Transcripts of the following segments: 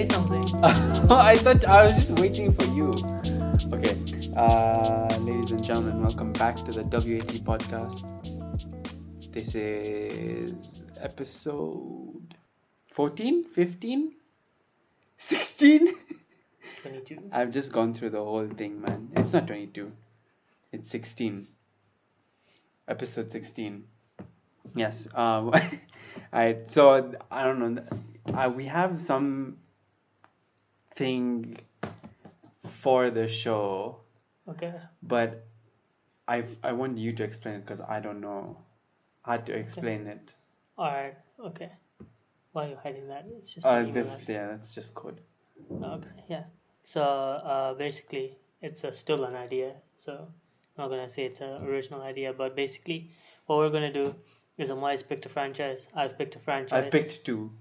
say something. I thought I was just waiting for you. Okay, ladies and gentlemen, welcome back to the WAT podcast. This is episode 14, 15, 16. 22. I've just gone through the whole thing, man. It's not 22, it's 16. Episode 16. Yes. Alright, so I don't know. We have some thing for the show, Okay. but I want you to explain it because I don't know how to explain it. Alright. Okay. Why are you hiding that? It's just That's just code. Okay. Yeah. So basically, it's still an idea. So I'm not gonna say it's an original idea, but basically, what we're gonna do is Amoy's picked a franchise. I've picked a franchise. I picked two.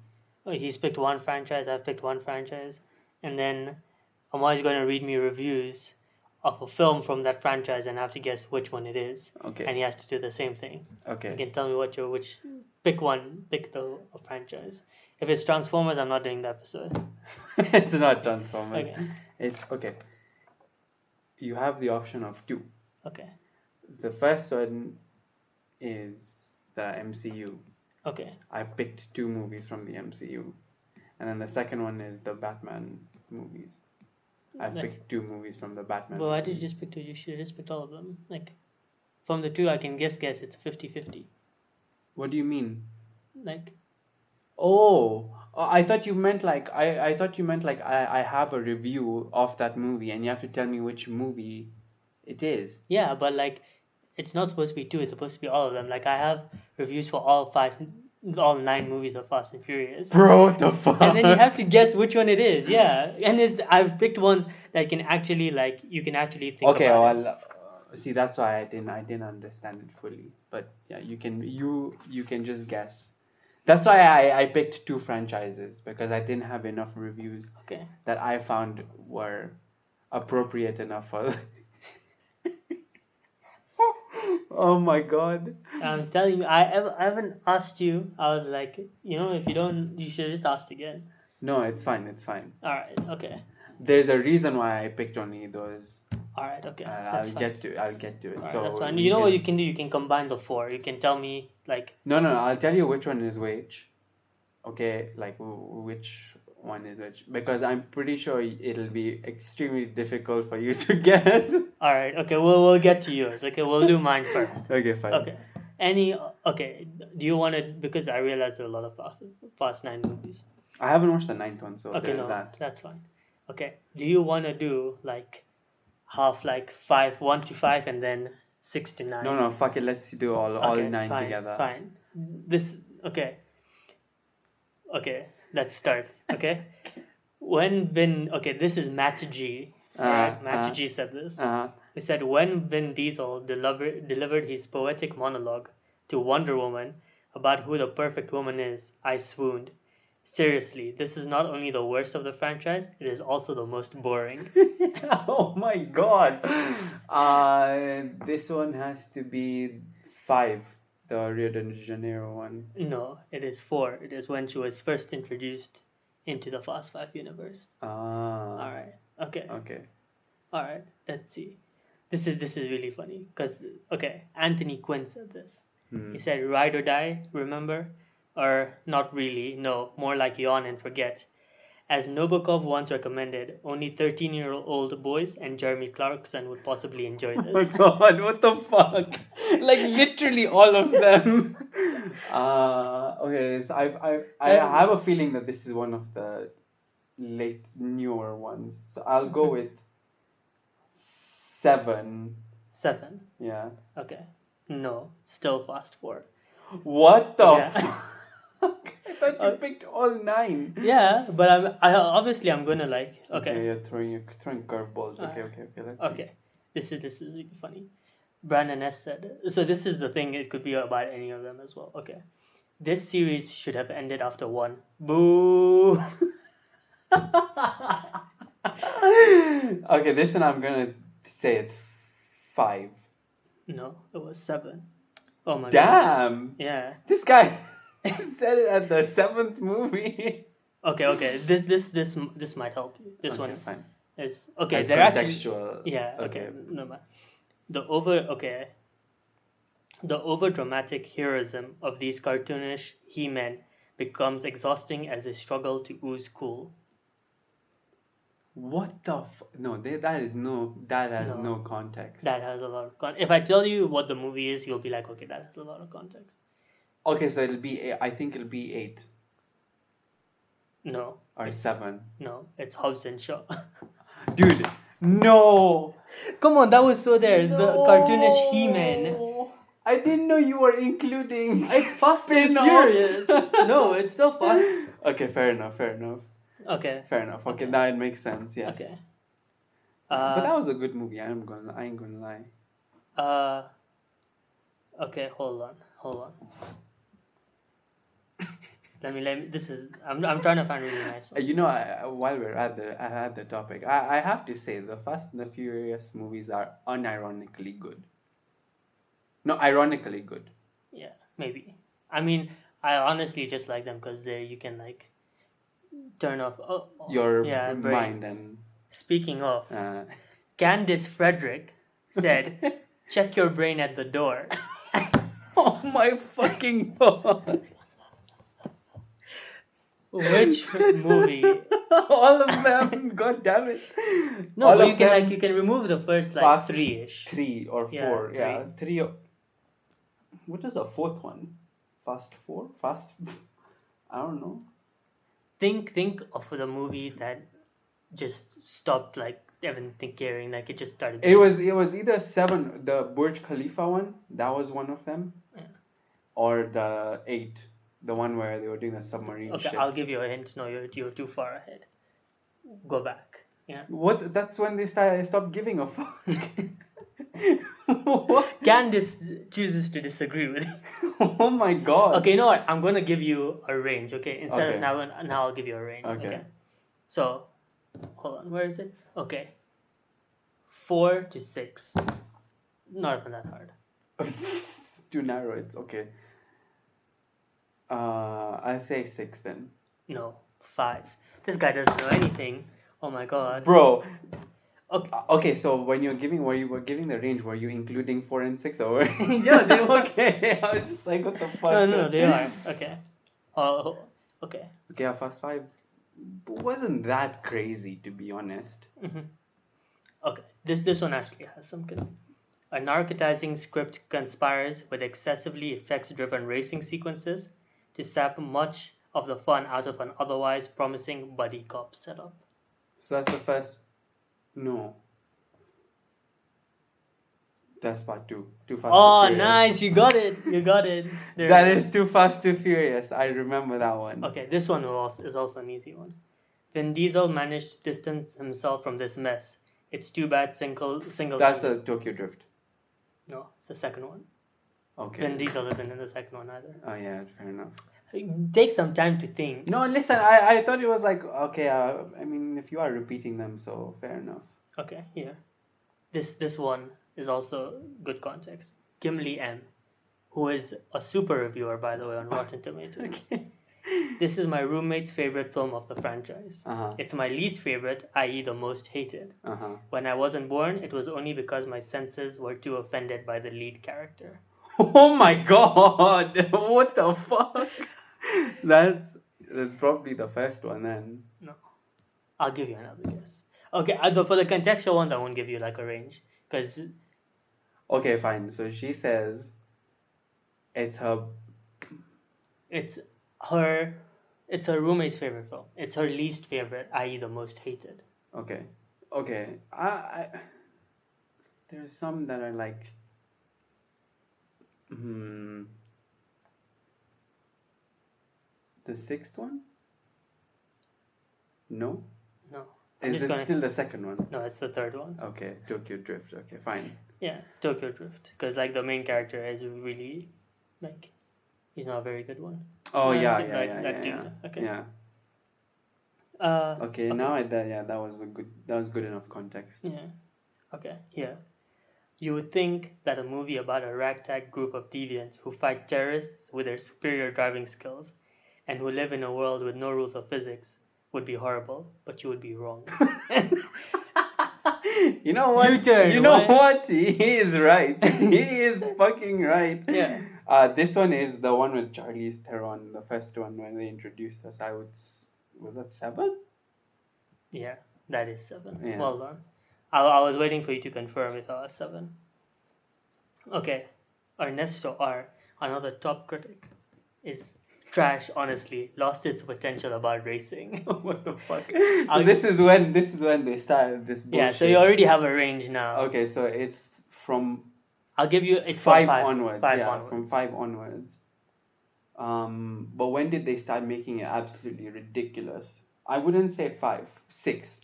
He's picked one franchise. I've picked one franchise, and then Amoy's gonna read me reviews of a film from that franchise, and I have to guess which one it is. Okay. And he has to do the same thing. Okay. You can tell me which. Pick one. Pick the franchise. If it's Transformers, I'm not doing the episode. It's not Transformers. Okay. It's okay. You have the option of two. Okay. The first one is the MCU. Okay. I picked two movies from the MCU. And then the second one is the Batman movies. I've picked two movies from the Batman. Well, why did you just pick two? You should have just picked all of them. Like, from the two, I can guess it's 50-50. What do you mean? Like, I thought you meant like I have a review of that movie and you have to tell me which movie it is. yeah, but like, it's not supposed to be two. It's supposed to be all of them. Like, I have reviews for all 9 movies of Fast and Furious. Bro, what the fuck? And then you have to guess which one it is. Yeah, and I've picked ones that can actually you can actually think. Okay, about well, see, that's why I didn't understand it fully. But yeah, you can just guess. That's why I picked two franchises because I didn't have enough reviews that I found were appropriate enough for. Oh my god! I'm telling you, I haven't asked you. I was like, if you don't, you should have just asked again. No, it's fine. It's fine. All right. Okay. There's a reason why I picked only those. All right. Okay. I'll get to it. All So right, that's fine. You know what you can do? You can combine the 4. You can tell me like. No. I'll tell you which one is which. Okay, like which one is which because I'm pretty sure it'll be extremely difficult for you to guess. All right. Okay. We'll get to yours. Okay. We'll do mine first. Okay, fine. Okay. Okay. Do you want to? Because I realize there are a lot of Fast 9 movies. I haven't watched the 9th one, so Okay, there's that. That's fine. Okay. Do you want to do like half, like 5, 1 to 5, and then 6 to 9? No, fuck it. Let's do all 9 together. Fine. Okay. Let's start. Okay. This is Matt G. Matt G said this. He said when Vin Diesel delivered his poetic monologue to Wonder Woman about who the perfect woman is, I swooned. Seriously, this is not only the worst of the franchise, it is also the most boring. Oh my god. This one has to be 5, the Rio de Janeiro one. No, it is 4. It is when she was first introduced into the Fast 5 universe. Alright. Okay. Alright, let's see. This is really funny because Anthony Quinn said this. He said ride or die, remember? Or not really, no, more like yawn and forget. As Nabokov once recommended, only 13-year-old boys and Jeremy Clarkson would possibly enjoy this. Oh my god, what the fuck? Like literally all of them. Okay, so I have a feeling that this is one of the newer ones. So I'll go with 7. 7? Yeah. Okay. No, still Fast 4. What the fuck? I thought you picked all 9. Yeah, but I'm gonna like. Okay. You're throwing curveballs. Okay. Let's see. This is really funny. Brandon S said. So this is the thing. It could be about any of them as well. Okay. This series should have ended after 1. Boo. Okay, this one I'm gonna say it's 5. No, it was 7. Oh my god. Damn. Yeah. This guy said it at the 7th movie. Okay. This might help you. This Okay, one fine. is okay. As They're actually contextual. yeah. Okay, Okay. no matter. The over okay the over-dramatic heroism of these cartoonish He-Men becomes exhausting as they struggle to ooze cool. What the no, that is no, that has No, no context. that has a lot of If I tell you what the movie is, you'll be like, okay, that has a lot of context. Okay, so it'll be I think it'll be 8 No, or 7. no, it's Hobbs and Shaw. Dude, no. Come on, that was so there. The cartoonish He-Man. No. I didn't know you were including It's Fast and spin-offs. Furious. No, it's still Fast. Okay, fair enough. Okay. Fair enough. Okay, Okay. now it makes sense. Yes. Okay. Yeah, but Uh. that was a good movie. I ain't gonna lie. Uh. Okay. Hold on. Let me. This is. I'm trying to find really nice ones. You know, while we're at the topic, I have to say the Fast and the Furious movies are unironically good. No, ironically good. Yeah. Maybe. I mean, I honestly just like them because there you can like turn off. Your Yeah, brain. mind and Speaking of, uh, Candice Frederick said, "Check your brain at the door." oh my fucking god! Which movie? All of them. God damn it! No, All but of them. you can remove the first like Fast three-ish. 3 or 4. Three. Yeah, 3. What is the fourth one? Fast 4? Fast? I don't know. Think of the movie that just stopped like even caring, like it just started. It was either 7, the Burj Khalifa one, that was one of them, Yeah. or the 8, the one where they were doing a submarine Okay, shit. I'll give you a hint. No, you're too far ahead. Go back. Yeah. What? That's when they stopped giving a fuck. Candice chooses to disagree with you. Oh my god. Okay, you know what? I'm gonna give you a range. Okay, instead of Okay. now I'll give you a range. Okay. So, hold on. Where is it? Okay. 4 to 6. Not even that hard. Too narrow. It's okay. I say 6 then. No, 5. This guy doesn't know anything. Oh my god. Bro. Okay. Okay, so when you were giving the range, were you including 4 and 6 or? Yeah, they were. Okay, I was just like, what the fuck? No, they are. Okay. Oh, okay. Okay, our Fast 5 wasn't that crazy, to be honest. Okay. This one actually has some good. A narcotizing script conspires with excessively effects-driven racing sequences to sap much of the fun out of an otherwise promising buddy cop setup. So that's the first. No. That's part 2. Too Fast, Oh, Too Furious. nice! You got it. You got it. That is Too Fast, Too Furious. I remember that one. Okay. This one is also an easy one. Vin Diesel managed to distance himself from this mess. It's too bad single. That's a Tokyo Drift. No, it's the second one. Okay. Vin Diesel isn't in the second one either. Oh yeah, fair enough. Take some time to think. No, listen, I thought it was like, okay, I mean, if you are repeating them, so fair enough. Okay, yeah. This one is also good context. Gimli M, who is a super reviewer, by the way, on Rotten Tomatoes. Okay. This is my roommate's favorite film of the franchise. Uh-huh. It's my least favorite, i.e. the most hated. Uh-huh. When I wasn't born, it was only because my senses were too offended by the lead character. Oh my god! What the fuck? That's probably the first one then. No. I'll give you another guess. Okay, for the contextual ones, I won't give you like a range. Because... Okay, fine. So she says it's her... It's her... It's her roommate's favorite film. It's her least favorite, i.e. the most hated. Okay. Okay. There's some that are like... The sixth one? No? No. Is it still the second one? No, it's the third one. Okay, Tokyo Drift. Okay, fine. Yeah, Tokyo Drift. Because like the main character is really like he's not a very good one. Oh Dude. yeah. Okay. Yeah. Okay, now that was good enough context. Yeah. Okay. Yeah. You would think that a movie about a ragtag group of deviants who fight terrorists with their superior driving skills and who live in a world with no rules of physics would be horrible, but you would be wrong. You know what? U-turn, you know what? what? He is right. He is fucking right. Yeah. This one is the one with Charlize Theron, the first one when they introduced us. Was that 7? Yeah, that is 7. Yeah. Well done. I was waiting for you to confirm if I was 7. Okay. Ernesto R., another top critic, is trash, honestly. Lost its potential about racing. What the fuck? So this is when they started this bullshit. Yeah, so you already have a range now. Okay, so it's from I'll give you it's 5 from 5 onwards. 5 Yeah, onwards. from 5 onwards. But when did they start making it absolutely ridiculous? I wouldn't say 5, 6.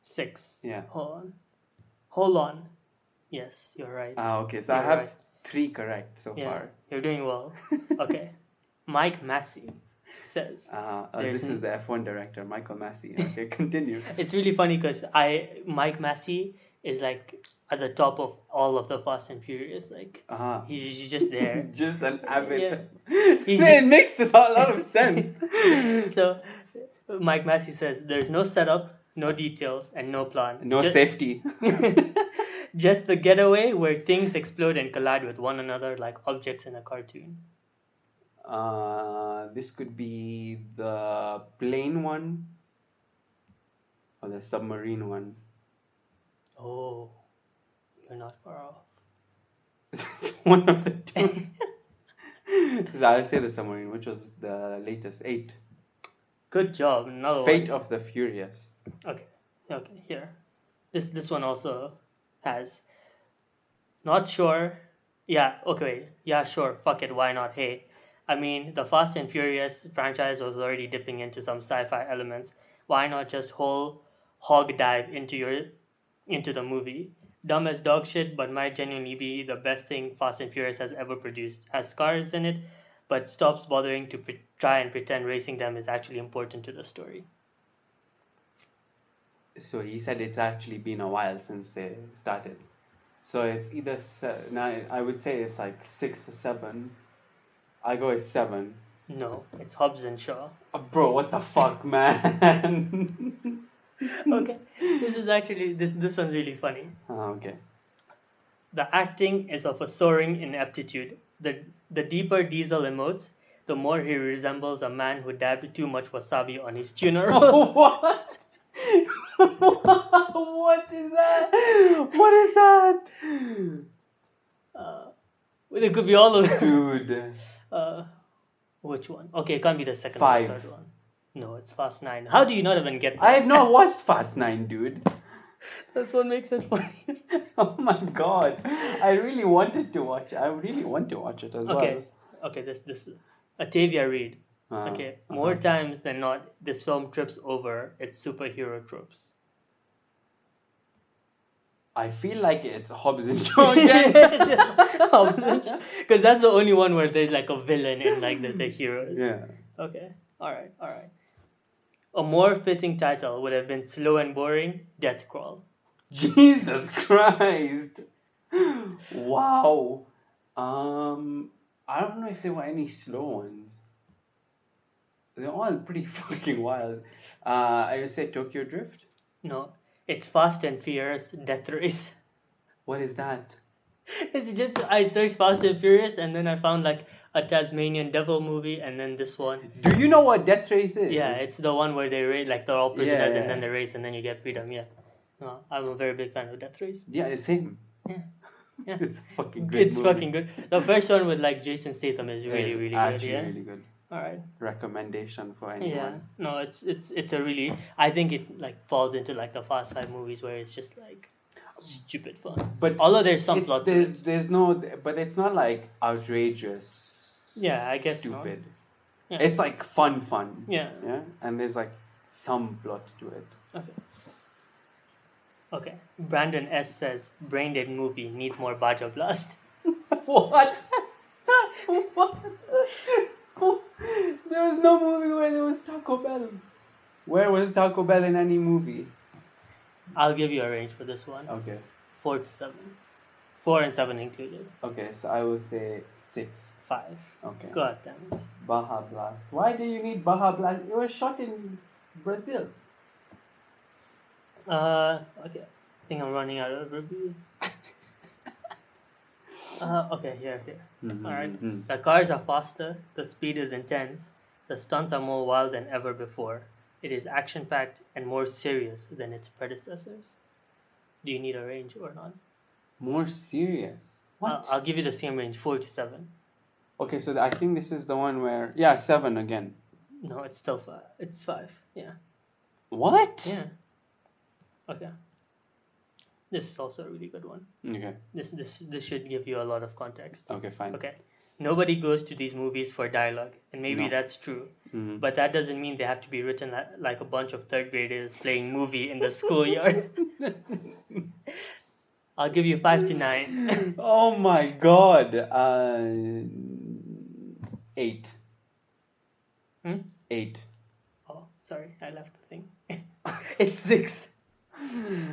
6. Yeah. Hold on. Yes, you're right. Okay, so You're I have right. 3 correct so Yeah, far. you're doing well. Okay. Mike Massey says this is the F1 director, Michael Massey. Okay, continue. It's really funny because Mike Massey is like at the top of all of the Fast and Furious. Like he's just there. Just an avid. Yeah. It makes a lot of sense. So Mike Massey says there's no setup, no details, and no plan. No safety. Just the getaway where things explode and collide with one another like objects in a cartoon. This could be the plane one or the submarine one. Oh, you're not far off. It's one of the two. I'll say the submarine, which was the latest 8. Good job. Another Fate one. of the Furious. Okay. Here, this one also has. Not sure. Yeah. Okay. Yeah. Sure. Fuck it. Why not? Hey, I mean, the Fast and Furious franchise was already dipping into some sci-fi elements. Why not just whole hog dive into the movie? Dumb as dog shit, but might genuinely be the best thing Fast and Furious has ever produced. Has cars in it, but stops bothering to try and pretend racing them is actually important to the story. So he said it's actually been a while since they started. So it's either now I would say it's like 6 or 7. I go with 7. No, it's Hobbs and Shaw. Bro, what the fuck, man? Okay, this is actually this one's really funny. Okay. The acting is of a soaring ineptitude. The deeper Diesel emotes, the more he resembles a man who dabbed too much wasabi on his tuna roll. What? What is that? What is that? Well, it could be all of them. Dude. Which one? Okay, it can't be the second 5. or third one. No, it's Fast 9. How do you not even get that? I have not watched Fast 9, dude. That's what makes it funny. Oh my god. I really wanted to watch it. I really want to watch it as well. Okay, this Atavia Reed. More times than not, this film trips over its superhero tropes. I feel like it's Hobbs and Shaw again. Because that's the only one where there's like a villain and like the heroes. Yeah. Okay. Alright. A more fitting title would have been Slow and Boring, Death Crawl. Jesus Christ. Wow. I don't know if there were any slow ones. They're all pretty fucking wild. I would say Tokyo Drift. No, it's Fast and Furious Death Race. What is that? It's just I searched Fast and Furious and then I found like a Tasmanian Devil movie and then this one. Do you know what Death Race is? Yeah, it's the one where they race like they're all prisoners Yeah. and then they race and then you get freedom. Yeah, no, I'm a very big fan of Death Race. Yeah, same. Yeah. It's fucking good. It's fucking good. The first one with like Jason Statham is really really good. Yeah, really good. All right. Recommendation for anyone. Yeah, no, it's a really. I think it like falls into like the Fast 5 movies where it's just like stupid fun. But although there's some plot. There's no, but it's not like outrageous. Yeah, I guess stupid. Yeah. It's like fun. Yeah. Yeah, and there's like some plot to it. Okay. Brandon S says Brain Dead movie needs more Baja Blast. What? What? There was no movie where there was Taco Bell. Where was Taco Bell in any movie? I'll give you a range for this one. Okay. 4 to 7. 4 and 7 included. Okay, so I will say 6. 5. Okay. God damn it. Baja Blast. Why do you need Baja Blast? It was shot in Brazil. Okay. I think I'm running out of reviews. Okay, here. Mm-hmm. Alright. The cars are faster, the speed is intense, the stunts are more wild than ever before. It is action packed and more serious than its predecessors. Do you need a range or not? More serious? What? I'll give you the same range, 4 to 7. Okay, so I think this is the one where 7 again. No, it's still 5. It's 5. Yeah. What? Yeah. Okay. This is also a really good one. Okay. This should give you a lot of context. Okay, fine. Okay. Nobody goes to these movies for dialogue, and maybe that's true. Mm-hmm. But that doesn't mean they have to be written like a bunch of third graders playing movie in the schoolyard. I'll give you 5 to 9. Oh my god. 8. 8. Oh, sorry, I left the thing. It's 6.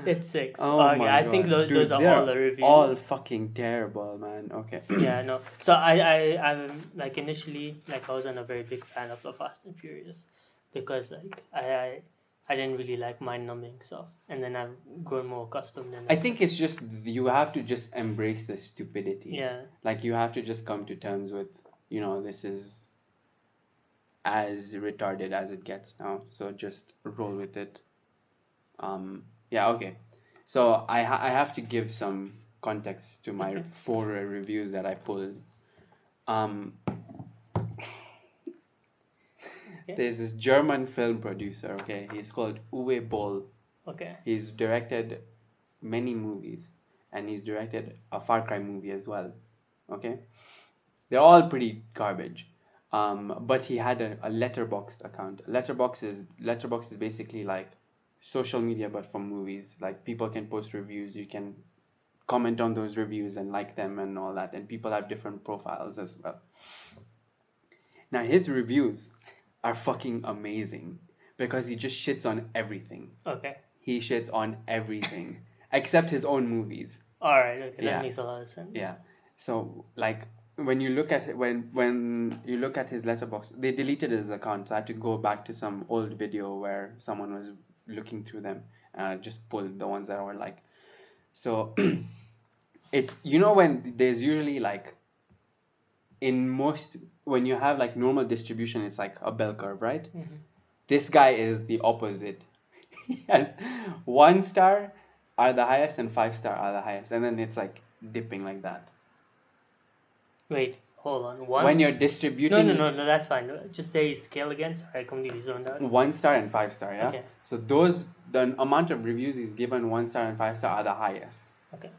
It's 6. Oh okay, my I god. think those Dude, are they're all the reviews. all fucking terrible, man. Okay. Yeah, no. So I'm like initially like I wasn't a very big fan of the Fast and Furious because like I didn't really like mind numbing stuff, and then I've grown more accustomed. And I think it's just you have to just embrace the stupidity. Yeah. Like you have to just come to terms with, this is as retarded as it gets now. So just roll with it. Yeah, okay. So I have to give some context to my 4 reviews that I pulled. There's this German film producer, okay? He's called Uwe Boll. Okay. He's directed many movies, and he's directed a Far Cry movie as well, okay? They're all pretty garbage. But he had a Letterboxd account. Letterboxd is basically like social media but for movies. Like people can post reviews, you can comment on those reviews and like them and all that, and people have different profiles as well. Now his reviews are fucking amazing because he just shits on everything. Okay. He shits on everything except his own movies. All right. Okay, that makes a lot of sense. Yeah. So like when you look at it, when you look at his Letterboxd, they deleted his account, so I had to go back to some old video where someone was looking through them. Just pulled the ones that were like. So it's when there's usually like when you have like normal distribution, it's like a bell curve, right? Mm-hmm. This guy is the opposite. He has 1 star are the highest and 5 star are the highest, and then it's like dipping like that. Wait, hold on. When you're distributing... No, that's fine. Just say scale again. Sorry, I completely zoned out. 1 star and 5 star, yeah? Okay. So the amount of reviews he's given 1 star and 5 star are the highest. Okay.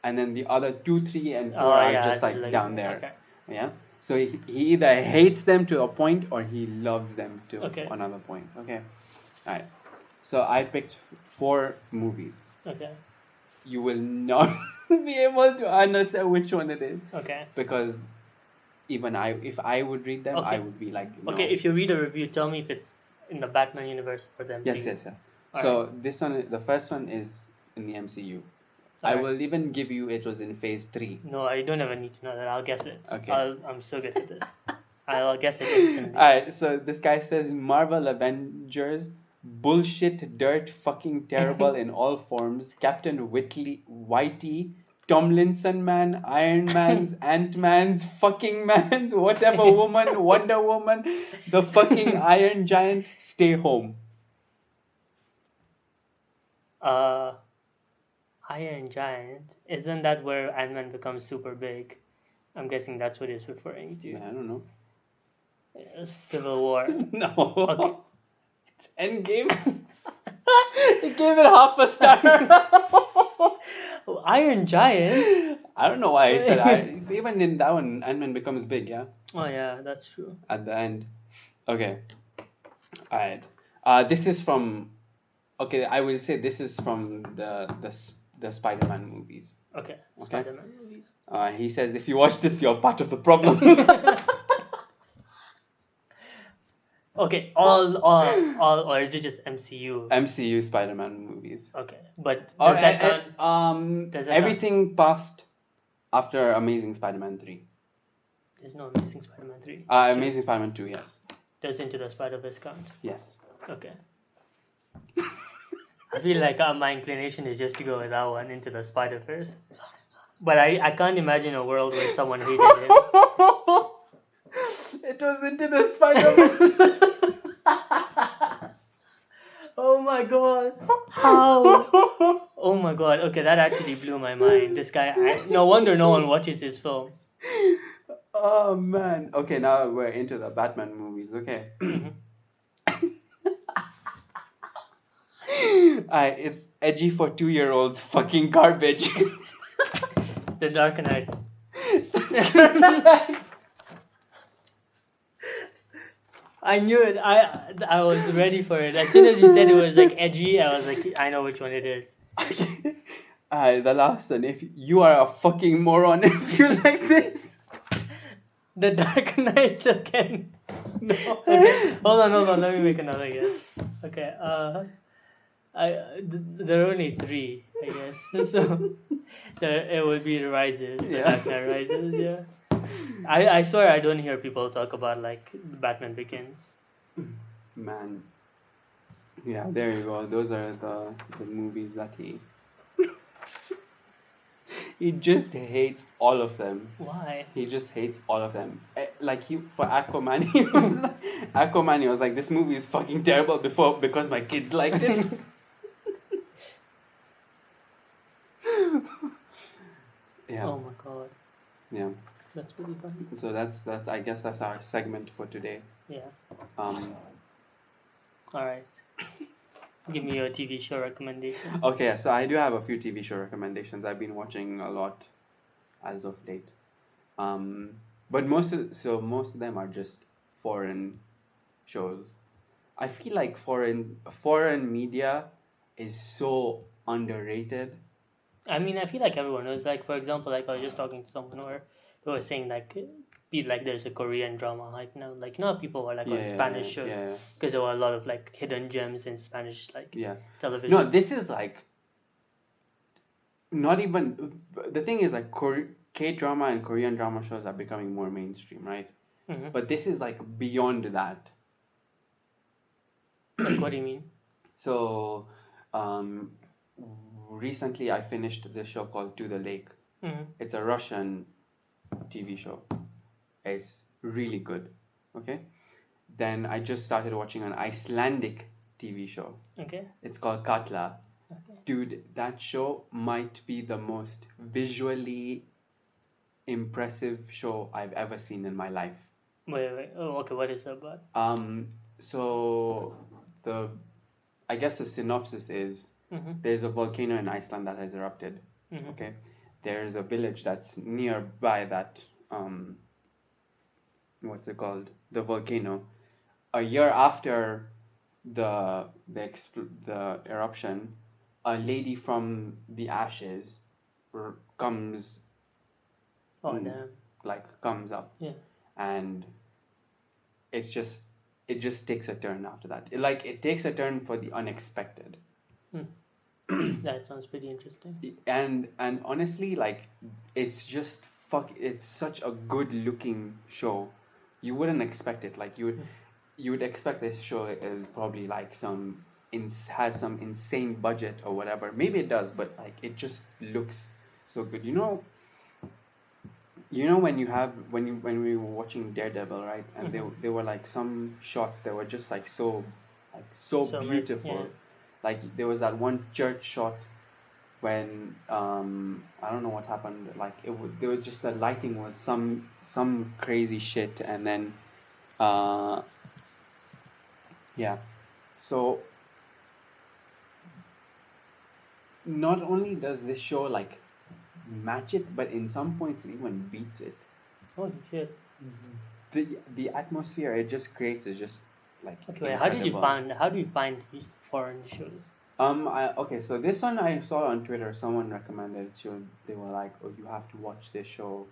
And then the other 2, 3, and 4 are just like down there. Okay. Yeah? So he either hates them to a point or he loves them to another point. Okay. Alright. So I picked 4 movies. Okay. You will not be able to understand which one it is. Okay. Because even if I would read them, I would be like, no. Okay, if you read a review, tell me if it's in the Batman universe or the MCU. Yes. So this one, the first one is in the MCU. I will even give you it was in phase 3. No, I don't ever need to know that. I'll guess it. Okay. I'm so good at this. I'll guess it instantly. Alright, so this guy says Marvel Avengers, bullshit, dirt, fucking terrible in all forms. Captain Whitey, Tomlinson Man, Iron Man's, Ant-Man's, fucking Man's, whatever woman, Wonder Woman, the fucking Iron Giant, stay home. Iron Giant, isn't that where Ant-Man becomes super big? I'm guessing that's what he's referring to. I don't know. Civil War. No. Okay. It's Endgame. He gave it half a star. Iron Giant? I don't know why he said even in that one, Ant-Man becomes big, yeah? Oh yeah, that's true. At the end. Okay. Alright. This is from... Okay, I will say this is from the Spider-Man movies. Okay. Spider-Man movies. He says, if you watch this, you're part of the problem. Okay, all, or is it just MCU? MCU Spider-Man movies. Okay, but does that count? Everything past After Amazing Spider-Man 3. There's no Amazing Spider-Man 3. Amazing Spider-Man 2, yes. Does Into the Spider-Verse count? Yes. Okay. I feel like my inclination is just to go with that one, Into the Spider-Verse. But I can't imagine a world where someone hated him. It was Into the Spider-Verse. Oh my god. How? Oh my god. Okay, that actually blew my mind. This guy, no wonder no one watches his film. Oh man. Okay, now we're into the Batman movies. Okay. It's edgy for 2-year-olds. Fucking garbage. The Dark Knight. I knew it. I was ready for it. As soon as you said it was like edgy, I was like, I know which one it is. The last one. If you are a fucking moron if you like this. The Dark Knight again. No. Okay. Hold on. Let me make another guess. Okay. There are only 3, I guess. So it would be the Rises. The Dark Knight Rises. Yeah. I swear I don't hear people talk about like Batman Begins. Man. Yeah, there you go. Those are the movies that he just hates all of them. Why? He just hates all of them. Like for Aquaman, Aquaman, he was like, this movie is fucking terrible because my kids liked it. Yeah. Oh my god. Yeah. That's really funny. So that's I guess that's our segment for today. Yeah. All right. Give me your TV show recommendations. Okay, so I do have a few TV show recommendations. I've been watching a lot as of late. But most of them are just foreign shows. I feel like foreign media is so underrated. I mean, I feel like everyone knows. Like, for example, like I was just talking to someone who was saying like there's a Korean drama hype now. Like now people are like on Spanish shows because there were a lot of like hidden gems in Spanish television. No, this is like not even the thing is like K drama and Korean drama shows are becoming more mainstream, right? Mm-hmm. But this is like beyond that. Like, what do you mean? So, recently I finished this show called To the Lake. Mm-hmm. It's a Russian TV show. It's really good. Okay. Then I just started watching an Icelandic TV show. Okay. It's called Katla. Okay. Dude, that show might be the most visually impressive show I've ever seen in my life. Wait. Oh, okay. What is it about? So I guess the synopsis is there's a volcano in Iceland that has erupted. Mm-hmm. Okay, there's a village that's nearby that what's it called? The volcano. A year after the eruption, a lady from the ashes comes. Oh damn! Comes up. Yeah. And it just takes a turn after that. It takes a turn for the unexpected. That sounds pretty interesting. And honestly, it's just it's such a good looking show. You wouldn't expect it. You would expect this show is probably has some insane budget or whatever. Maybe it does, but it just looks so good. When we were watching Daredevil, right? And there were some shots that were just so beautiful. Yeah. There was that one church shot when I don't know what happened. There was just the lighting was some crazy shit, and then yeah. So not only does this show match it, but in some points it even beats it. Holy shit! The atmosphere it just creates is just okay. How do you find these foreign shows? Okay, so this one I saw on Twitter. Someone recommended it. So they were like, "Oh, you have to watch this show,"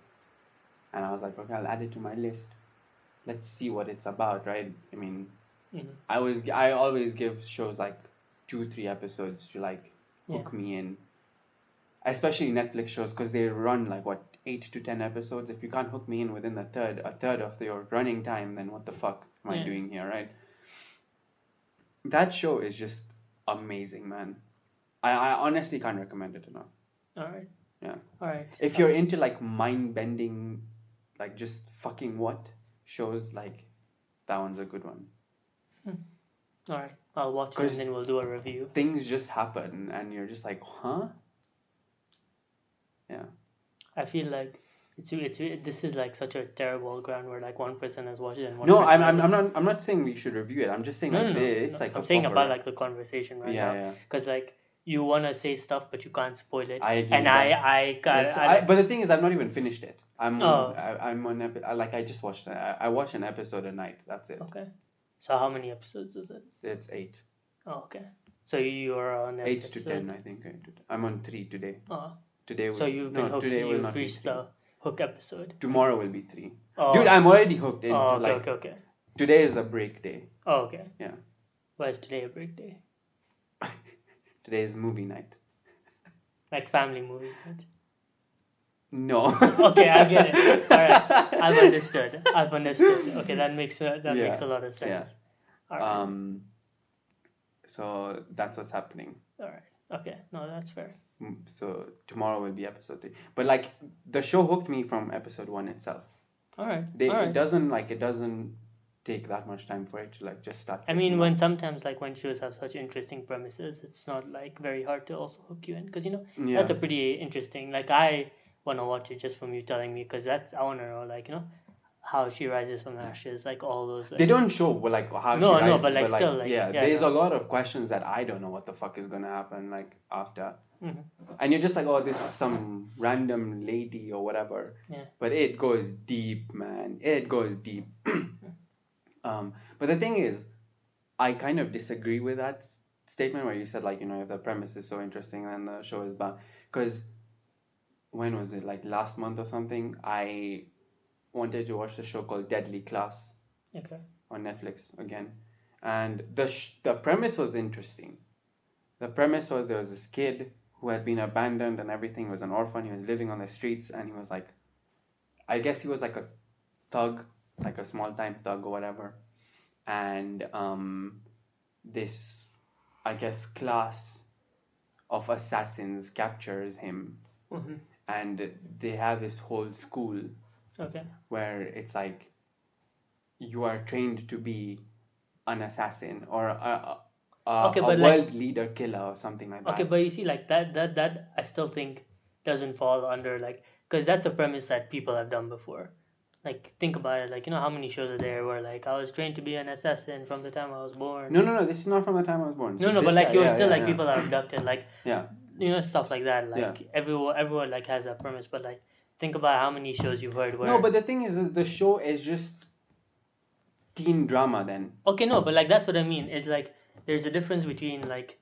and I was like, "Okay, I'll add it to my list. Let's see what it's about." Right? I mean, I always give shows 2-3 episodes to hook me in. especially Netflix shows, because they run like what 8 to 10 episodes. If you can't hook me in within a third of your running time, then what the fuck am I doing here, right? That show is just amazing, man. I honestly can't recommend it enough. All right. Yeah. All right. If you're into like mind bending, like just fucking what shows, like that one's a good one. All right. I'll watch it and then we'll do a review. Things just happen and you're just like, huh? Yeah. I feel like this is like such a terrible ground where like one person has watched it and one No, person I'm not saying we should review it. I'm just saying it's like I'm saying about like the conversation right now. Yeah. Because like you want to say stuff but you can't spoil it. I agree. And but the thing is, I've not even finished it. I'm on like I just watched I watch an episode a night. That's it. Okay. So how many episodes is it? It's 8. Oh, okay. So you are on 8 to 10, I think. I'm on 3 today. Oh. Today. So you've been hooked. You've reached the hook episode. Tomorrow will be 3. Oh. Dude, I'm already hooked into okay. Today is a break day. Oh, okay. Yeah. Why is today a break day? Today is movie night. Like family movie night? No. Okay, I get it. All right, I've understood. Okay, that makes a lot of sense. Yeah. All right. So that's what's happening. All right. Okay. No, that's fair. So tomorrow will be episode 3. But like the show hooked me from episode 1 itself. All right. It doesn't take that much time for it to like just start. I mean, when shows have such interesting premises, it's not like very hard to also hook you in, because that's a pretty interesting. Like I want to watch it just from you telling me, because I want to know like how she rises from ashes, like all those. Like, they don't show like how she rises. No, but like still like there's a lot of questions that I don't know what the fuck is gonna happen like after. Mm-hmm. And you're just like, oh, this is some random lady or whatever. Yeah. But it goes deep, man. It goes deep. But the thing is, I kind of disagree with that statement where you said like, if the premise is so interesting, then the show is bad. Because when was it? Like last month or something, I wanted to watch the show called Deadly Class. Okay. On Netflix again. And the premise was interesting. The premise was there was this kid who had been abandoned and everything. He was an orphan. He was living on the streets, and he was like, I guess he was like a thug, like a small time thug or whatever. And this, I guess, class of assassins captures him. Mm-hmm. And they have this whole school. Okay. Where it's like you are trained to be an assassin or a world leader killer or something like that. Okay, but you see, like that I still think doesn't fall under like, because that's a premise that people have done before. Like, think about it. Like, how many shows are there where like I was trained to be an assassin from the time I was born. No. This is not from the time I was born. So but like you're still like people are abducted. Like, stuff like that. Like everyone like has a premise, but like think about how many shows you've heard where. No, but the thing is the show is just teen drama then. Okay, no, but like that's what I mean. Is like there's a difference between like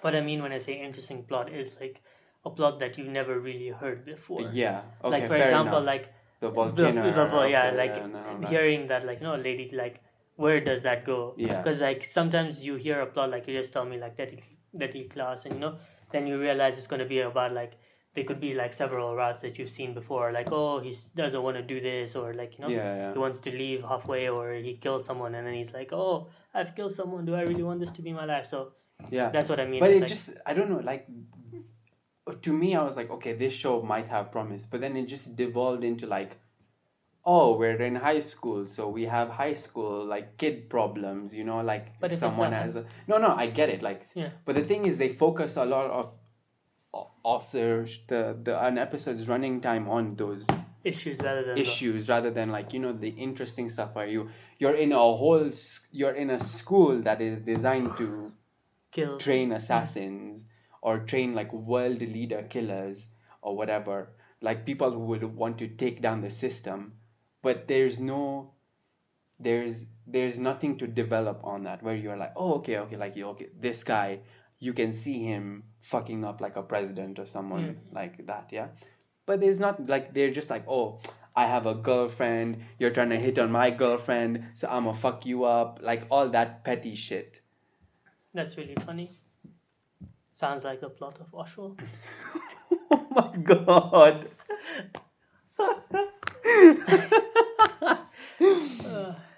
what I mean when I say interesting plot is like a plot that you've never really heard before. Yeah. Okay. Like for example, enough. Like the volcano. Hearing that like lady like where does that go? Yeah. Because like sometimes you hear a plot like you just tell me like that class and then you realize it's gonna be about like there could be like several routes that you've seen before, like he doesn't want to do this, or like he wants to leave halfway, or he kills someone and then he's like, oh, I've killed someone, do I really want this to be my life? So that's what I mean. But it just I don't know, like to me I was like, okay, this show might have promise, but then it just devolved into like, oh, we're in high school, so we have high school like kid problems, like but someone has no I get it, like but the thing is they focus a lot of an episode's running time on those issues rather than like the interesting stuff where you're in a school that is designed to train assassins or train like world leader killers or whatever, like people who would want to take down the system, but there's nothing to develop on that where you're like, oh, okay, like this guy, you can see him fucking up like a president or someone like that, but there's not like, they're just like, oh, I have a girlfriend, you're trying to hit on my girlfriend, so I'm gonna fuck you up, like all that petty shit. That's really funny. Sounds like the plot of Osho. my god.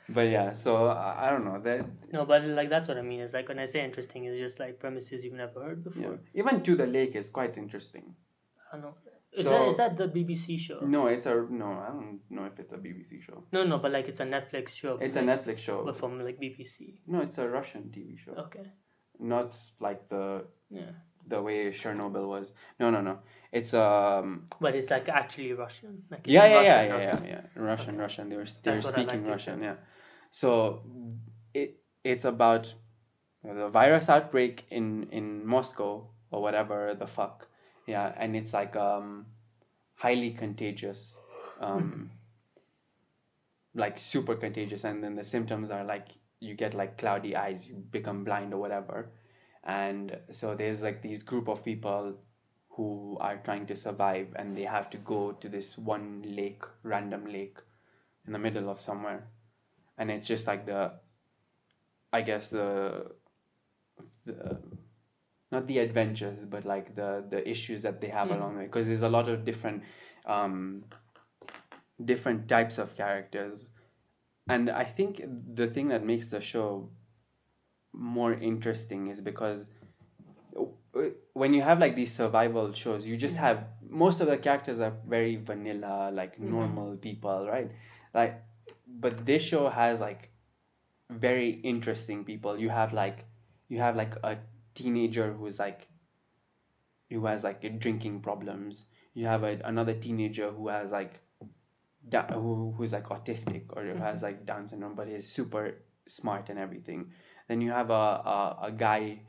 But yeah, so I don't know that. No, but like that's what I mean. Is like when I say interesting, it's just like premises you've never heard before. Yeah. Even To the Lake is quite interesting. I don't know. Is that the BBC show? No, it's a no. I don't know if it's a BBC show. No, but like it's a Netflix show. It's a Netflix show, but from like BBC. No, it's a Russian TV show. Okay. Not like the the way Chernobyl was. No. It's But it's like actually Russian. Like it's yeah. Russian. Okay. Russian. They were That's speaking Russian. Yeah. So it's about the virus outbreak in Moscow or whatever the fuck. Yeah, and it's like highly contagious, like super contagious, and then the symptoms are like you get like cloudy eyes, you become blind or whatever. And so there's like these group of people who are trying to survive, and they have to go to this one lake, random lake in the middle of somewhere. And it's just like I guess the not the adventures, but like the issues that they have along the way, because there's a lot of different types of characters. And I think the thing that makes the show more interesting is because when you have like these survival shows, you just have most of the characters are very vanilla, like normal people, right? Like, but this show has like very interesting people. You have like a teenager who has like drinking problems. You have another teenager who has like who's like autistic or who has like Down syndrome, but is super smart and everything. Then you have a guy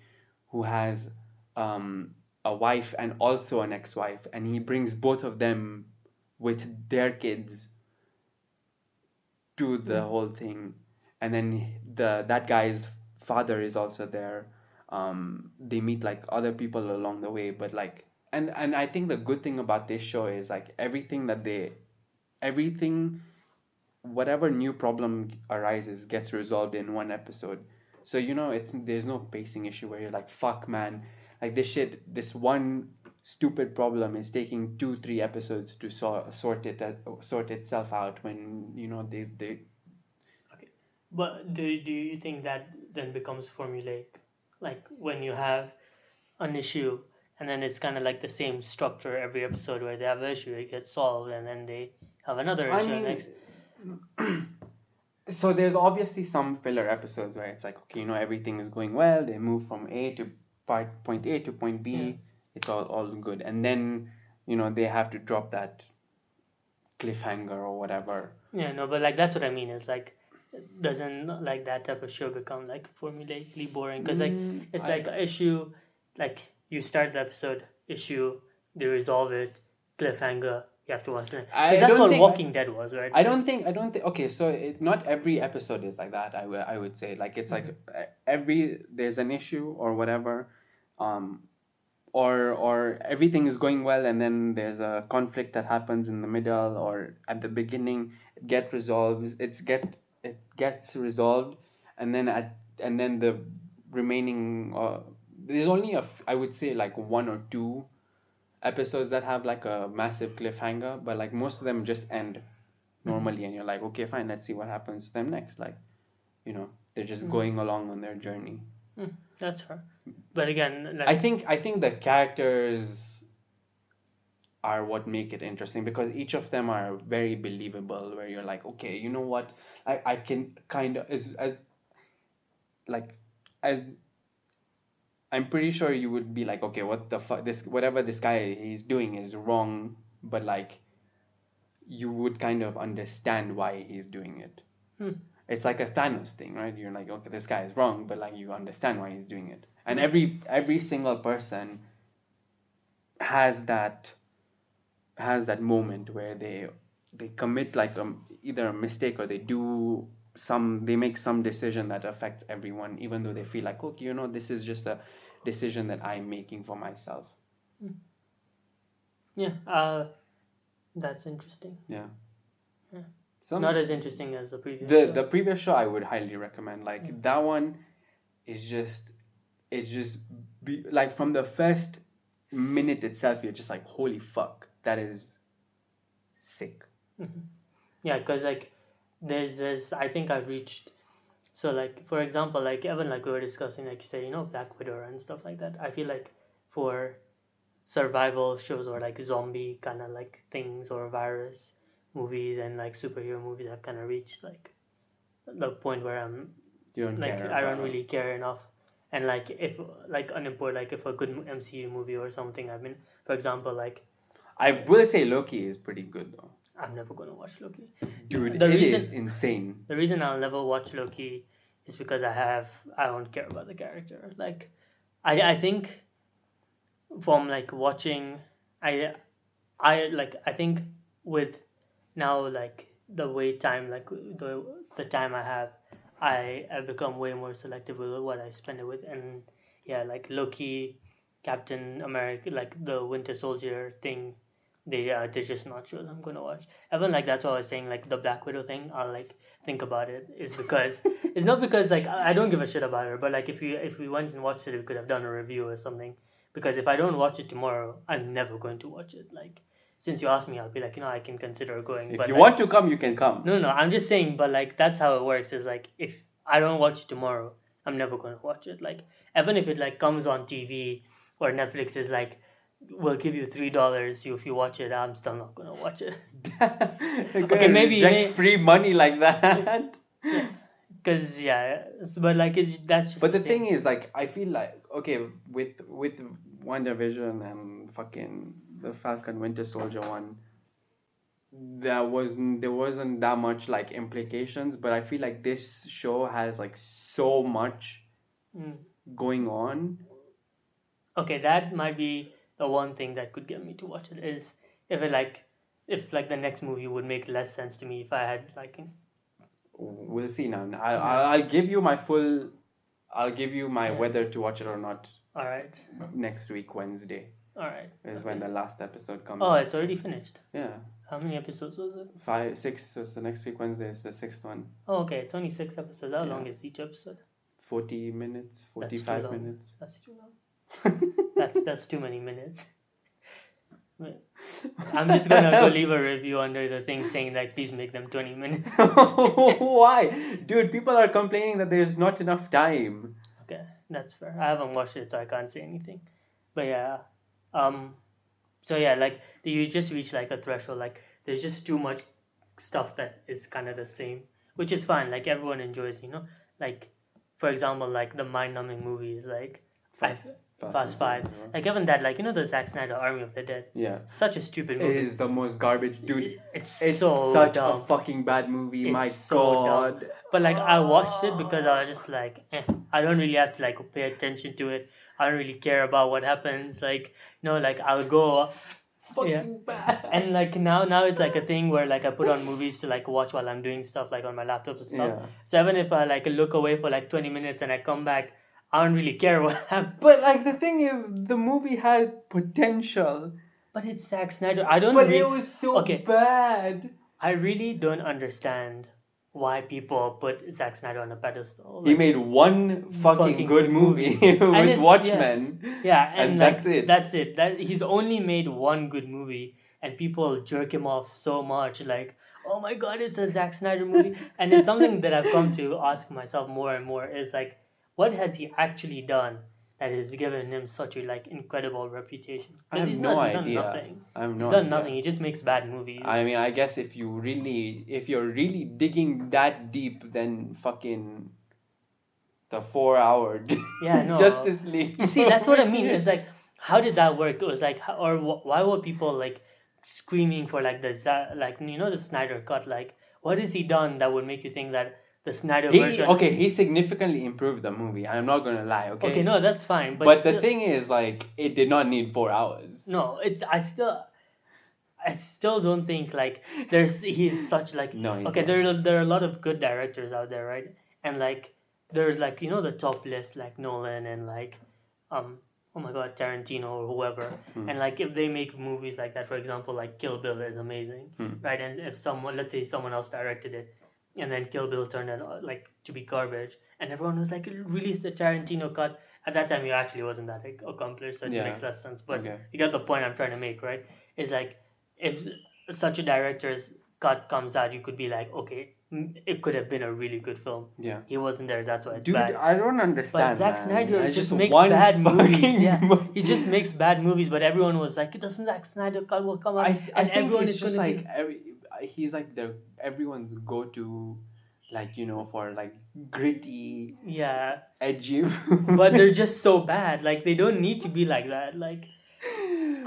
who has a wife and also an ex-wife, and he brings both of them with their kids to the whole thing. And then that guy's father is also there. They meet like other people along the way, but like and I think the good thing about this show is like everything whatever new problem arises gets resolved in one episode. So there's no pacing issue where you're like, fuck man, like this one stupid problem is taking 2-3 episodes to sort itself out when they Okay, but do you think that then becomes formulaic, like when you have an issue and then it's kind of like the same structure every episode where they have an issue, it gets solved, and then they have another issue next. So there's obviously some filler episodes where it's like, okay, everything is going well, they move from point A to point B, it's all good, and then they have to drop that cliffhanger or whatever. Yeah, no, but like that's what I mean. Is like, doesn't like that type of show become like formulaically boring? Because like it's like an issue, like you start the episode, issue, they resolve it, cliffhanger. You have to watch it. Because that's what Walking Dead was, right? I don't think. Okay, so not every episode is like that. I would say like it's like there's an issue or whatever, or everything is going well and then there's a conflict that happens in the middle or at the beginning. It gets resolved, and then the remaining there's only I would say like 1 or 2 episodes that have like a massive cliffhanger, but like most of them just end normally, and you're like, okay, fine, let's see what happens to them next. Like, they're just going along on their journey. That's fair. But again, like, I think the characters are what make it interesting, because each of them are very believable, where you're like, okay, you know what, I can kind of as I'm pretty sure you would be like, okay, what the fuck, whatever this guy he's doing is wrong, but like you would kind of understand why he's doing it. It's like a Thanos thing, right? You're like, okay, this guy is wrong, but like you understand why he's doing it. And every single person has that moment where they commit like either a mistake or they make some decision that affects everyone, even though they feel like, okay, this is just a decision that I'm making for myself. Yeah, that's interesting. Yeah. Not as interesting as the previous show. The previous show I would highly recommend. Like that one is just like from the first minute itself, you're just like, holy fuck, that is sick. Mm-hmm. Yeah, because like there's I think I've reached. So like for example, like even like we were discussing, like you said, Black Widow and stuff like that. I feel like for survival shows or like zombie kind of like things or virus movies and like superhero movies, I've kind of reached like the point where I'm You don't like care I don't about. really care enough. And like if like unimportant, like if a good MCU movie or something, for example, like I will say Loki is pretty good though. I'm never gonna watch Loki. Dude, The it reason is insane. the reason I'll never watch Loki is because I don't care about the character. Like I think from like watching I I think with now like the way time like the time I have become way more selective with what I spend it with. And yeah, like Loki, Captain America, like the Winter Soldier thing, they're just not shows I'm gonna watch. Even like that's what I was saying, like the Black Widow thing, I'll like think about it is because it's not because like I don't give a shit about her, but like if we went and watched it, we could have done a review or something. Because if I don't watch it tomorrow, I'm never going to watch it. Like since you asked me, I'll be like, I can consider going. If But you like, want to come, you can come. no, I'm just saying. But like, that's how it works. Is like, if I don't watch it tomorrow, I'm never going to watch it. Like, even if it like comes on TV or Netflix is like, we'll give you $3 if you watch it. I'm still not going to watch it. Okay, maybe reject free money like that. Yeah, because but like that's just. But the thing is, like, I feel like okay with WandaVision and fucking the Falcon Winter Soldier one, there wasn't that much like implications, but I feel like this show has like so much going on. Okay, that might be the one thing that could get me to watch it is if it like if like the next movie would make less sense to me if I had like. We'll see now. I'll give you my full. I'll give you my whether to watch it or not. All right. Next week, Wednesday. All right. Is when the last episode comes. Oh, it's already finished. Yeah. How many episodes was it? 5, 6. So next week, Wednesday is the 6th one. Oh, okay. It's only 6 episodes. How long is each episode? 40 minutes, 45 minutes. That's too long. that's too many minutes. I'm just gonna go leave a review under the thing saying that please make them 20 minutes. Why? Dude, people are complaining that there's not enough time. Okay, that's fair. I haven't watched it, so I can't say anything. But yeah. So yeah, like you just reach like a threshold, like there's just too much stuff that is kind of the same, which is fine. Like everyone enjoys, like for example, like the mind-numbing movies, like Fast Five. Like even that, like the Zack Snyder Army of the Dead. Yeah. Such a stupid movie. It is the most garbage, dude. It's so such dumb. a fucking bad movie. It's my so god. Dumb. But like I watched it because I was just like, I don't really have to like pay attention to it. I don't really care about what happens. Like like I'll go. Fucking bad. And like now it's like a thing where like I put on movies to like watch while I'm doing stuff like on my laptop and stuff. Yeah. So even if I like look away for like 20 minutes and I come back, I don't really care what happened. But like the thing is, the movie had potential. But it's Zack Snyder. I don't. But it was so bad. I really don't understand why people put Zack Snyder on a pedestal. He made one fucking good movie with Watchmen. Yeah, and that's it. That's it. That he's only made one good movie, and people jerk him off so much. Like, oh my god, it's a Zack Snyder movie. And it's something that I've come to ask myself more and more is like, what has he actually done that has given him such a like incredible reputation? Because he's no idea. Done nothing. I have no He's done nothing. He just makes bad movies. I mean, I guess if you're really digging that deep, then fucking the 4-hour Justice League. You see, that's what I mean. It's like, how did that work? It was like, why were people like screaming for like the Snyder cut? Like, what has he done that would make you think that the Snyder version? Okay, he significantly improved the movie. I'm not gonna lie. Okay, no, that's fine. But the thing is, like, it did not need 4 hours. No, I still don't think like he's such like there are a lot of good directors out there, right? And like there's like the top list like Nolan and like oh my god, Tarantino or whoever. And like if they make movies like that, for example, like Kill Bill is amazing, right? And if let's say someone else directed it and then Kill Bill turned out like to be garbage and everyone was like, release the Tarantino cut, at that time he actually wasn't that like, accomplished, so it makes less sense. But you get the point I'm trying to make, right? Is like if such a director's cut comes out, you could be like, okay, it could have been a really good film. Yeah. He wasn't there, that's why it's Dude, bad. I don't understand. But Zack man. Snyder It's just just makes one bad movies. fucking Yeah, movie. he just makes bad movies. But everyone was like, "Doesn't Zack Snyder cut will come out?" I and think everyone he's is just gonna like he's like the everyone's go to, like, you know, for like gritty, yeah, edgy. but they're just so bad. Like they don't need to be like that. Like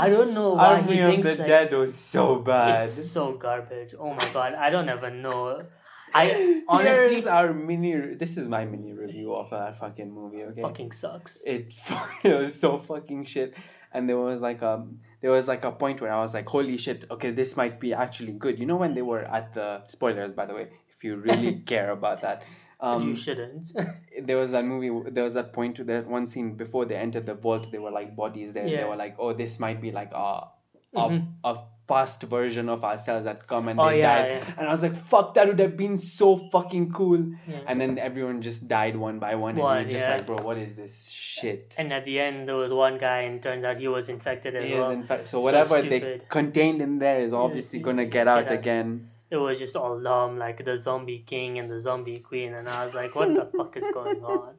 I don't know why he Army of thinks the like Dead was so bad. it's so garbage. Oh my god, I don't even know. I honestly Here's our mini. This is my mini review of that fucking movie. Okay, fucking sucks. it it was so fucking shit, and there was like a point where I was like, holy shit, okay, this might be actually good. You know, when they were at the spoilers, by the way, if you really care about that. You shouldn't. There was that movie, there was that point, that one scene before they entered the vault, there were like bodies there. They Yeah. were like, oh, this might be like a Mhm. past version of ourselves that come and Oh, they yeah, died. yeah. And I was like, fuck, that would have been so fucking cool. Yeah. And then everyone just died one by one, and you're just yeah. like, bro, what is this shit? And at the end, there was one guy, and turns out he was infected as He well. is, in fact, so whatever they stupid. contained in there is obviously gonna get out again. It was just all dumb, like the zombie king and the zombie queen, and I was like, what the fuck is going on?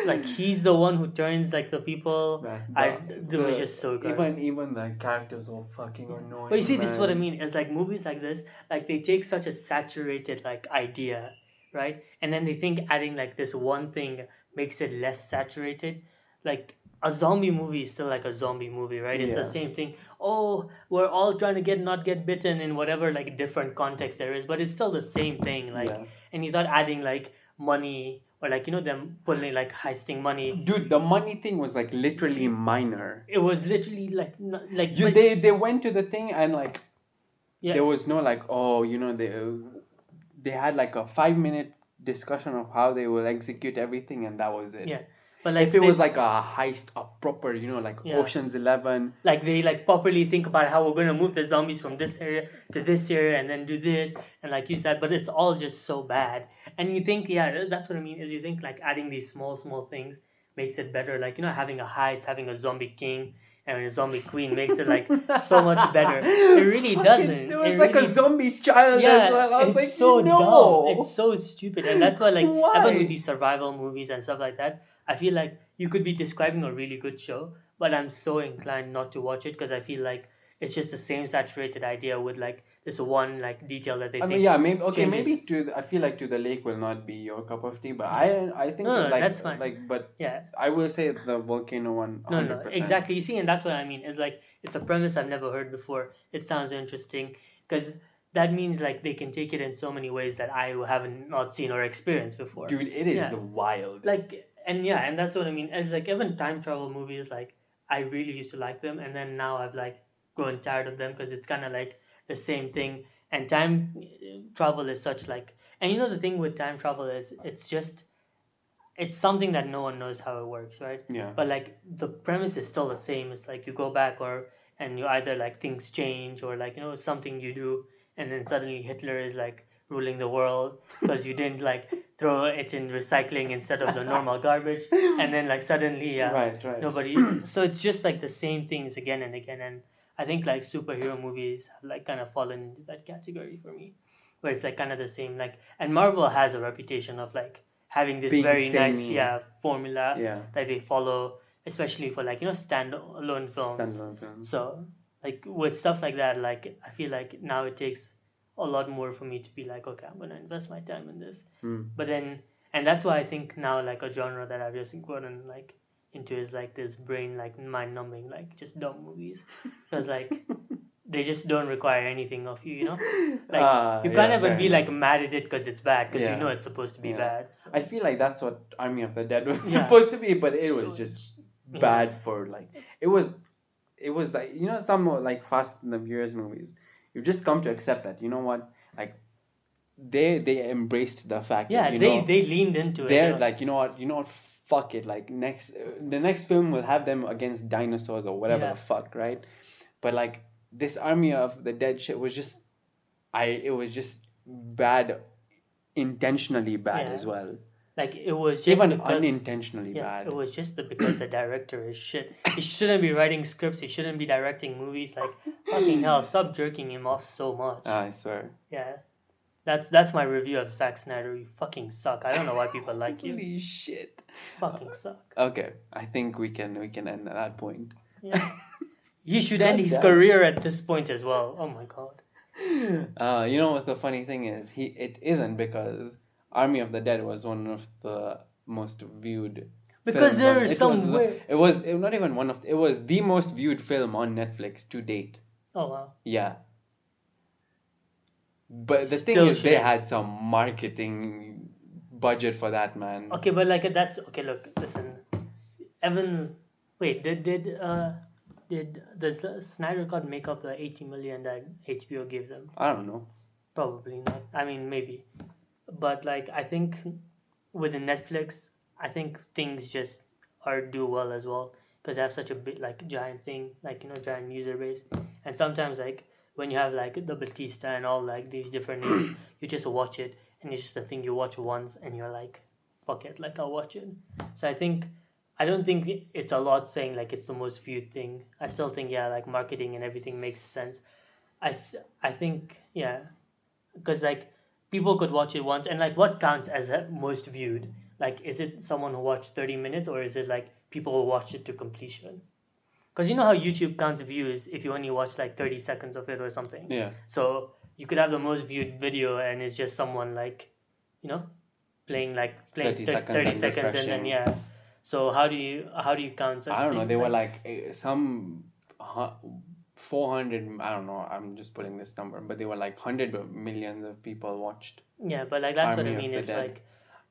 Like he's the one who turns like the people. Man, it was just so good. even the characters were fucking annoying. But you see, this is what I man. mean. It's like movies like this, like they take such a saturated like idea, right? And then they think adding like this one thing makes it less saturated. Like a zombie movie is still like a zombie movie, right? It's the Yeah. same thing. Oh, we're all trying to not get bitten in whatever like different context there is, but it's still the same thing. Like, Yeah. and you thought adding like money or like them pulling like heisting money. Dude, the money thing was like literally minor. It was literally like like You they went to the thing, and like yeah. there was no like, oh, you know, they had like a 5 minute discussion of how they will execute everything, and that was it. Yeah. But like if it was like a heist, a proper, you know, like Yeah. Ocean's 11, like they like properly think about how we're gonna move the zombies from this area to this area and then do this and like use that, but it's all just so bad. And you think, yeah, that's what I mean. Is you think like adding these small things makes it better. Like having a heist, having a zombie king and a zombie queen makes it like so much better. It really doesn't. There was It like a really- zombie child as well. I was like, so no. dumb. It's so stupid, and that's why like Why? even with these survival movies and stuff like that, I feel like you could be describing a really good show, but I'm so inclined not to watch it because I feel like it's just the same saturated idea with like this one like detail that they I think. mean, yeah, maybe okay, changes. maybe I feel like To the Lake will not be your cup of tea, but I think No, like that's fine. like, but Yeah. I will say the volcano one. No, 100%. exactly. You see, and that's what I mean. It's like it's a premise I've never heard before. It sounds interesting because that means like they can take it in so many ways that I haven't not seen or experienced before. Dude, it is Yeah. wild. Like and that's what I mean. It's like even time travel movies, like I really used to like them, and then now I've like grown tired of them because it's kind of like the same thing. And time travel is such like, and the thing with time travel is it's something that no one knows how it works, right? Yeah. But like the premise is still the same. It's like you go back and you either like things change or like something you do and then suddenly Hitler is like ruling the world because you didn't like throw it in recycling instead of the normal garbage, and then like suddenly Right. nobody. So it's just like the same things again and again, and I think like superhero movies have like kind of fallen into that category for me, where it's like kind of the same. Like, and Marvel has a reputation of like having this Being very nice samey. formula Yeah. that they follow, especially for like standalone films. Standalone films. So like with stuff like that, like I feel like now it takes a lot more for me to be like, okay, I'm gonna invest my time in this. But then, and that's why I think now like a genre that I've just gotten like into is like this brain like mind numbing like just dumb movies because like they just don't require anything of you, like you can't even be like mad at it because it's bad because you know it's supposed to be bad. So. I feel like that's what Army of the Dead was Yeah. supposed to be, but it was just bad for like it was like some like Fast and the Furious movies. You just come to accept that what, like they embraced the fact that they leaned into it. They're like you know what, fuck it, like the next film will have them against dinosaurs or whatever the fuck, right? But like this Army of the Dead shit was just it was just bad, intentionally bad as well. Like it was just even because, unintentionally bad. It was just because the director is shit. He shouldn't be writing scripts. He shouldn't be directing movies. Like fucking hell, stop jerking him off so much. I swear. Yeah, that's my review of Zack Snyder. You fucking suck. I don't know why people like you. Holy shit. Fucking suck. Okay, I think we can end at that point. Yeah, he should end his career at this point as well. Oh my god. You know what the funny thing is? It isn't, because Army of the Dead was one of the most viewed. Because there is some it was not even one of. It was the most viewed film on Netflix to date. Oh wow. Yeah. But the thing is, they had some marketing budget for that, man. Okay, but like that's okay. Look, listen, Evan. Wait, did the Snyder Cut make up the 80 million that HBO gave them? I don't know. Probably not. I mean, maybe, but like I think within Netflix, I think things just do well as well because they have such a big like giant thing, like giant user base, and sometimes like when you have like the Batista and all like these different names, you just watch it and it's just a thing you watch once and you're like, fuck it, like I'll watch it. So I don't think it's a lot saying like it's the most viewed thing. I still think like marketing and everything makes sense. I think because like people could watch it once and like what counts as most viewed? Like is it someone who watched 30 minutes or is it like people who watched it to completion? Because you know how YouTube counts views if you only watch like 30 seconds of it or something. Yeah. So you could have the most viewed video and it's just someone like, playing 30 seconds and then So how do you count such I don't know. things? They were like some 400. I don't know. I'm just putting this number, but they were like 100 millions of people watched. Yeah, but like that's what I mean. It's like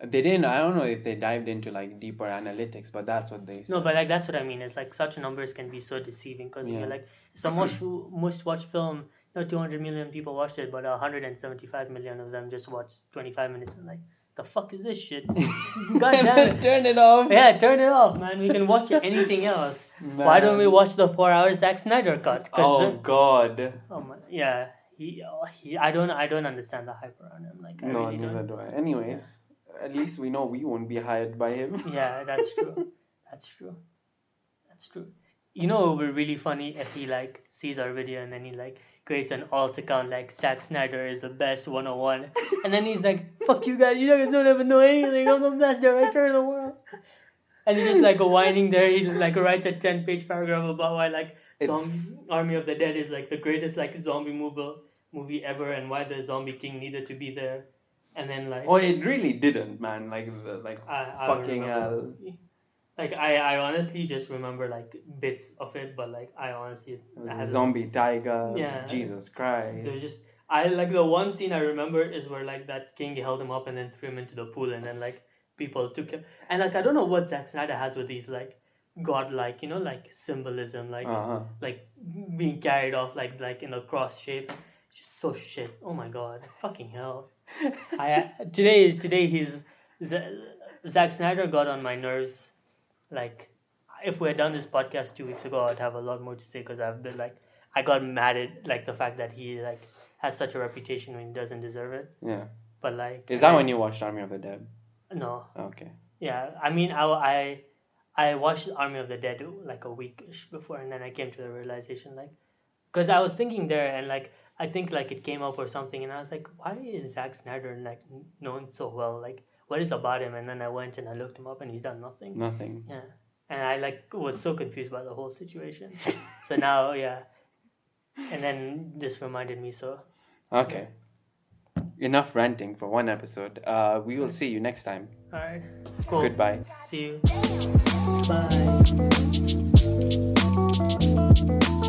they didn't. I don't know if they dived into like deeper analytics, but that's what they said. No, but like that's what I mean. It's like such numbers can be so deceiving because you're like some most watched film. 200 million people watched it, but 175 million of them just watched 25 minutes and like, the fuck is this shit? God damn it. Turn it off. Yeah, turn it off, man. We can watch anything else. Man. Why don't we watch the 4-hour Zack Snyder cut? God. Oh my, yeah. I don't understand the hype around him. Like, no, really neither do I. Anyways, at least we know we won't be hired by him. Yeah, that's true. That's true. You know, it would be really funny if he like sees our video and then he like creates an alt account like Zack Snyder is the best 101 and then he's like, fuck you guys don't even know anything, I'm the best director in the world, and he's just like whining there. He like writes a 10-page paragraph about why like Army of the Dead is like the greatest like zombie movie ever and why the zombie king needed to be there, and then like it really didn't, man. Fucking hell. Like I honestly just remember like bits of it, but like I honestly zombie tiger. Yeah, Jesus Christ. There's just I like the one scene I remember is where like that king held him up and then threw him into the pool and then like people took him and like I don't know what Zack Snyder has with these like godlike like symbolism like like being carried off like in a cross shape. It's just so shit. Oh my god, fucking hell. Today he's Zack Snyder got on my nerves. Like, if we had done this podcast 2 weeks ago, I'd have a lot more to say because I've been like, I got mad at like the fact that he like has such a reputation when he doesn't deserve it. Yeah. But like, is that when you watched Army of the Dead? No. Okay. Yeah, I mean, I watched Army of the Dead like a week-ish before, and then I came to the realization like, because I was thinking there, and like I think like it came up or something, and I was like, why is Zack Snyder like known so well? Like, what is about him? And then I went and I looked him up and he's done nothing. Nothing. Yeah. And I like was so confused by the whole situation. So now, and then this reminded me, so. Okay. Enough ranting for one episode. We will see you next time. All right. Cool. Goodbye. See you. Bye.